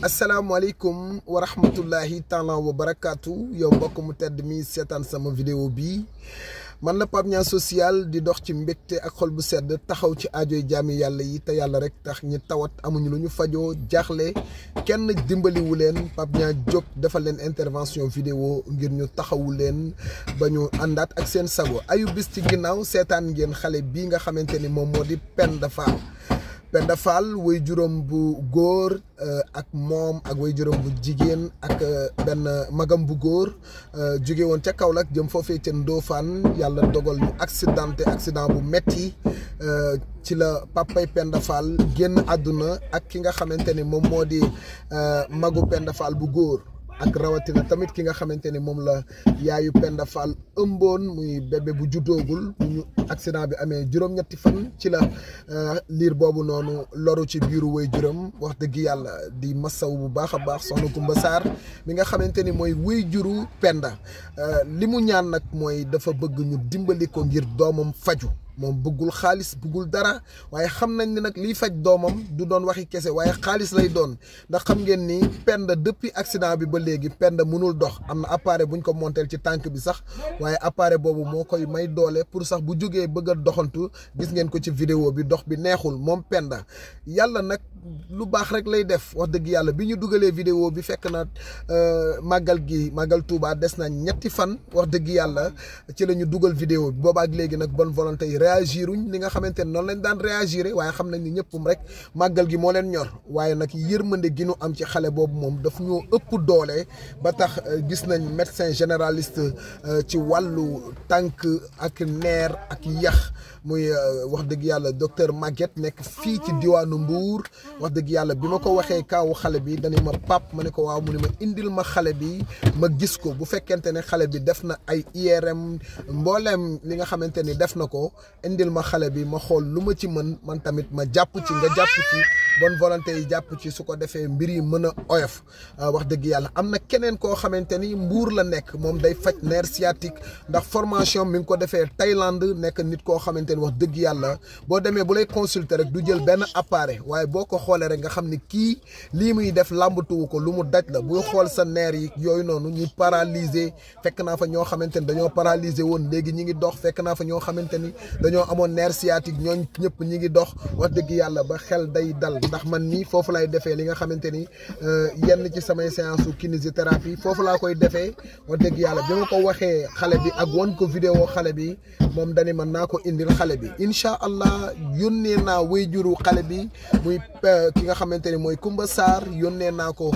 asalaamaaleykum wa rahmatullahi taala wa barakaatu yow mbokk mu tedd mi seetaan sama vidéo bii man la Pape Niang social di dox ci mbégte ak xol bu sedd taxaw ci aajoy jaami yàlla yi te yàlla rek tax ñi tawat amuñu lu ñu fajoo jaaxle kenn dimbaliwu leen Pape Niang jóg defal leen intervention vidéo ngir ñu taxawu leen ba ñu àndaat ak seen sago ayu bis ci ginnaaw seetaan ngeen xale bii nga xamante ni moom moo di Penda Fall way juróom bu góor ak moom ak way juróom bu jigéen ak benn magam bu góor jóge woon ca Kaolack jëm foofee ca Ndofane yàlla dogal ñu accident bu metti ci la papay Penda Fall génn àdduna ak ki nga xamante ni moom moo di magu Penda Fall bu góor ak rawatina tamit ki nga xamante ni moom la yaayu Penda Fall ëmboon muy bébé bu juddoogul bu ñu accident bi amee juróom-ñetti fan ci la liir boobu noonu loru ci biiru way juram wax dëgg yàlla di masaw bu baax a baax soxna Kumba Sarr mi nga xamante ni mooy way juru Penda li mu ñaan nag mooy dafa bëgg ñu dimbali ko ngir doomam faju moom bëggul xaalis bëggul dara waaye xam nañ ni nag liy faj doomam du doon waxi kese waaye xaalis lay doon ndax xam ngeen ni Penda depuis accident bi ba léegi Penda mënul dox am na appareil buñ ko monteel ci tànk bi sax waaye appareil boobu moo koy may doole pour sax bu jógee bëgg a doxantu gis ngeen ko ci vidéo bi dox bi neexul moom Penda yàlla nag lu baax rek lay def wax dëgg yàlla bi ñu dugalee vidéo bi fekk na màggal Touba des na ñetti fan wax dëgg yàlla ci la ñu dugal vidéo bi boobaak léegi nag bonne volonté yi réagiruñ li nga xamante ne noonu lañ daan réagir waaye xam nañ ni ñëppum rek màggal gi moo leen ñor waaye nag yërmande gi nu am ci xale boobu moom daf ñoo ëpp doole ba tax gis nañ médecin généraliste ci wàllu tànk ak neer ak yax muy wax dëgg yàlla docteur Maguette nekk fii ci diwaanu Mbour wax dëgg yàlla bi ma ko waxee kaawu xale bi dañu ma pap ma ne ko waaw mu ne ma indil ma xale bi ma gis ko bu fekkente ne xale bi def na ay IRM mbooleem li nga xamante ni def na ko indil ma xale bi ma xool lu ma ci mën man tamit ma jàpp ci nga jàpp ci bonne volonté yi jàpp ci su ko defee mbir yi mën a oyof wax dëgg yàlla am na keneen koo xamante ni Mbuur la nekk moom day faj nerf sciatique ndax formation mi ngi ko defee Thaïlande nekk nit koo xamante ni wax dëgg yàlla boo demee bu lay consulter rek du jël benn appareil waaye boo ko xoolee rek nga xam ni kii lii muy def làmbatuwu ko lu mu daj la buy xool sa nerf yi yooyu noonu ñuy paralysé fekk naa fa ñoo xamante ni dañoo paralysé woon léegi ñi ngi dox fekk naa fa ñoo xamante ni dañoo amoon nerf sciatique ñooñ ñëpp ñi ngi dox wax dëgg yàlla ba xel day dal ndax man nii foofu lay defee li nga xamante ni yenn ci samay séance kinésithérapie foofu laa koy defee wax dëgg yàlla bi ma ko waxee xale bi ak won ko vidéo xale bi moom dani man naa ko indil xale bi incha allah yónnee naa wayjuru xale bi muy ki nga xamante ni mooy Kumba Sarr yónnee naa ko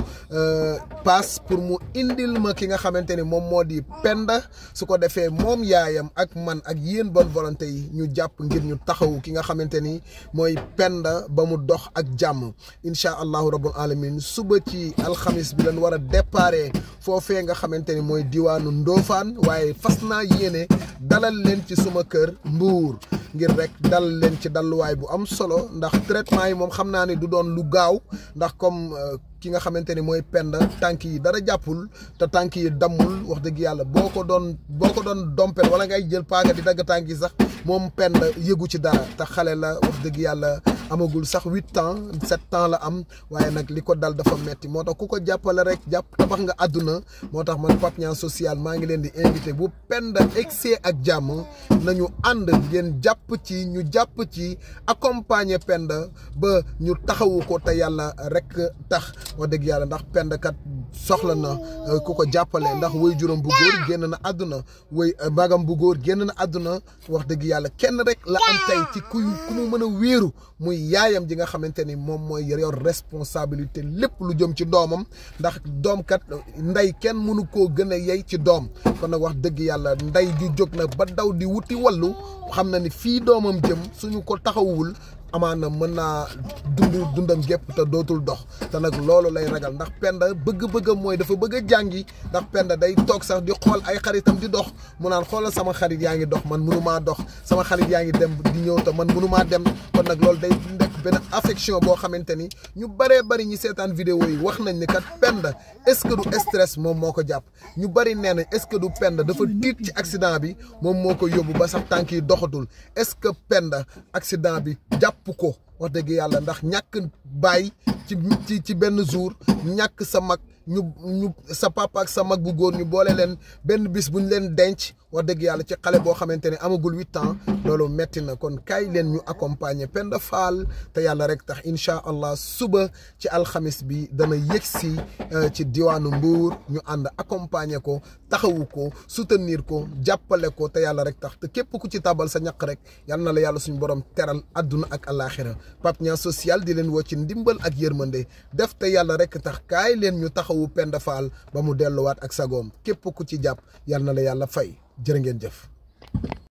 paas pour mu indil ma ki nga xamante ni moom moo di Penda su ko defee moom yaayam ak man ak yéen bonne volonté yi ñu jàpp ngir ñu taxawu ki nga xamante ni mooy Penda ba mu dox ak jàmm incha allahu rabbul alamin suba ci alxamis bi lañ war a déparé foofee nga xamante ni mooy diwaanu Ndofane waaye fas naa yéene dalal leen ci suma kër Mbuur ngir rek dal leen ci dalluwaay bu am solo ndax traitement yi moom xam naa ne du doon lu gaaw ndax comme ki nga xamante ni mooy Penda tànk yi dara jàppul te tànk yi dammul wax dëgg yàlla boo ko doon dompel wala ngay jël paaga di dagg tànk yi sax moom Penda yëgu ci dara te xale la wax dëgg yàlla amagul sax 8 ans 7 ans la am waaye nag li ko dal dafa metti moo tax ku ko jàppale rek tabax nga àdduna moo tax man Pape Niang social maa ngi leen di invité bu Penda egsee ak jàmm nañu ànd ngeen jàpp ci ñu jàpp ci accompagner Penda ba ñu taxawu ko te yàlla rek tax wax dëgg yàlla ndax Penda kat soxla na ku ko jàppale ndax way juróom bu góor génn na àdduna way magam bu góor génn na àdduna wax dëgg yàlla kenn rek la am tey ci ku mu mën a wéeru muy yaayam ji nga xamante ni moom mooy yor responsabilité lépp lu jëm ci doomam ndax doom kat ndey kenn mënu koo gën a yey ci doom kon nag wax dëgg yàlla ndey ju jóg na ba daw di wuti wallu xam na ni fii doomam jëm suñu ko taxawul amaana mën naa dundam gépp te dootul dox te nag loolu lay ragal ndax Penda bëgg-bëggam mooy dafa bëgg a jàngi ndax Penda day toog sax di xool ay xaritam di dox mu naan xoolal sama xarit yaa ngi dox man mënumaa dox sama xarit yaa ngi dem di ñëw te man mënumaa dem kon nag loolu day nekk benn affection boo xamante ni ñu bëree bëri ñi seetaan vidéo yi wax nañ ni kat Penda est-ce que du stress moom moo ko jàpp ñu bëri nee na est-ce que du Penda dafa tiit ci accident bi moom moo ko yóbbu ba sax tànk yi doxatul est-ce que Penda accident bi jàpp ko wax dëgg yàlla ndax ñàkk baay ci benn jour ñàkk sa mag ñu sa papa ak sa mag bu góor ñu boole leen benn bis bu ñu leen denc wax dëgg yàlla ci xale boo xamante ne amagul 8 ans loolu metti na kon kaay leen ñu accompagner Penda Fall te yàlla rek tax incha allah suba ci alxamis bi dana yëgsi ci diwaanu Mbour ñu ànd accompagner ko taxawu ko soutenir ko jàppale ko te yàlla rek tax te képp ku ci tabal sa ñaq rek yal na la yàlla suñu borom teral adduna ak alaxira Pape Niang social di leen woo ci ndimbal ak yërmande def te yàlla rek tax kaay leen ñu taxawu Penda Fall ba mu delluwaat ak sagoom képp ku ci jàpp yal na la yàlla fay jërë ngeen jëf.